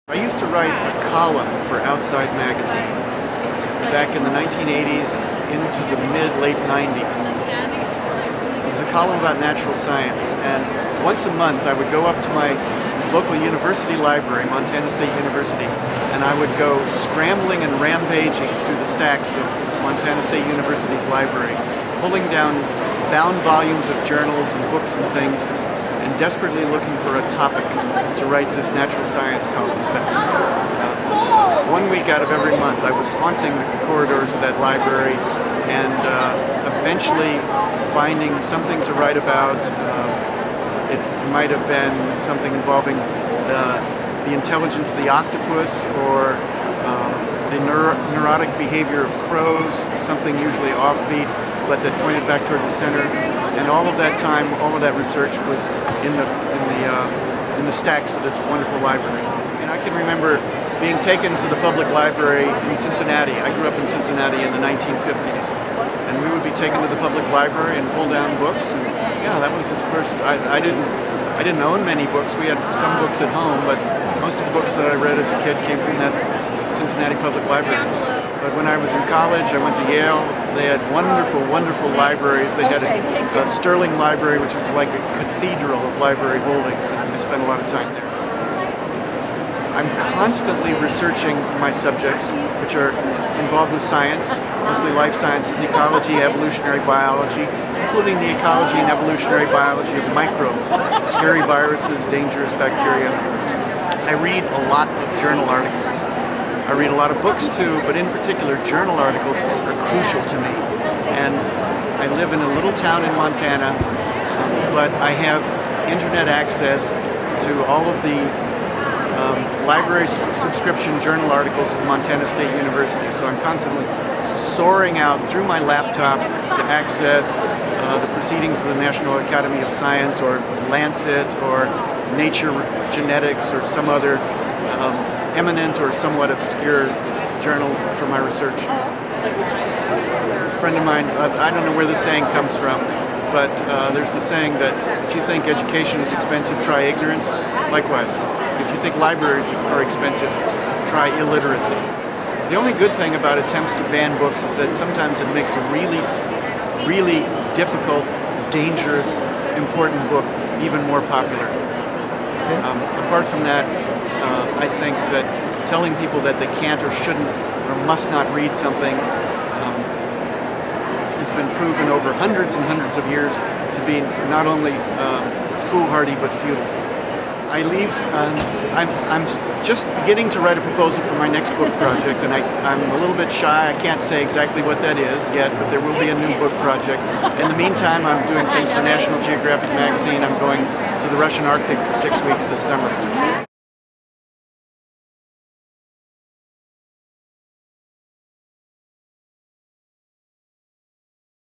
I used to write a column for Outside magazine back in the 1980s into the mid-late 90s. It was a column about natural science, and once a month I would go up to my local university library, Montana State University, and I would go scrambling and rampaging through the stacks of Montana State University's library, pulling down bound volumes of journals and books and things, and desperately looking for a topic to write this natural science column. But 1 week out of every month I was haunting the corridors of that library and eventually finding something to write about. It might have been something involving the intelligence of the octopus, or the neurotic behavior of crows, something usually offbeat, but that pointed back toward the center. And all of that time, all of that research was in the stacks of this wonderful library. And I can remember being taken to the public library in Cincinnati. I grew up in Cincinnati in the 1950s, and we would be taken to the public library and pull down books. And yeah, that was the first. I didn't own many books. We had some books at home, but most of the books that I read as a kid came from that Cincinnati Public Library. But when I was in college, I went to Yale. They had wonderful, wonderful libraries. They had a Sterling Library, which was like a cathedral of library holdings, and I spent a lot of time there. I'm constantly researching my subjects, which are involved with science, mostly life sciences, ecology, evolutionary biology, including the ecology and evolutionary biology of microbes, scary viruses, dangerous bacteria. I read a lot of journal articles. I read a lot of books too, but in particular journal articles are crucial to me. And I live in a little town in Montana, but I have internet access to all of the library subscription journal articles of Montana State University. So I'm constantly soaring out through my laptop to access the proceedings of the National Academy of Science, or Lancet, or Nature Genetics, or some other eminent or somewhat obscure journal for my research. A friend of mine, I don't know where the saying comes from, but there's the saying that if you think education is expensive, try ignorance. Likewise, if you think libraries are expensive, try illiteracy. The only good thing about attempts to ban books is that sometimes it makes a really, really difficult, dangerous, important book even more popular. Apart from that, I think that telling people that they can't or shouldn't or must not read something has been proven over hundreds and hundreds of years to be not only foolhardy but futile. I leave. I'm just beginning to write a proposal for my next book project, and I'm a little bit shy. I can't say exactly what that is yet, but there will be a new book project. In the meantime, I'm doing things for National Geographic magazine. I'm going to the Russian Arctic for 6 weeks this summer.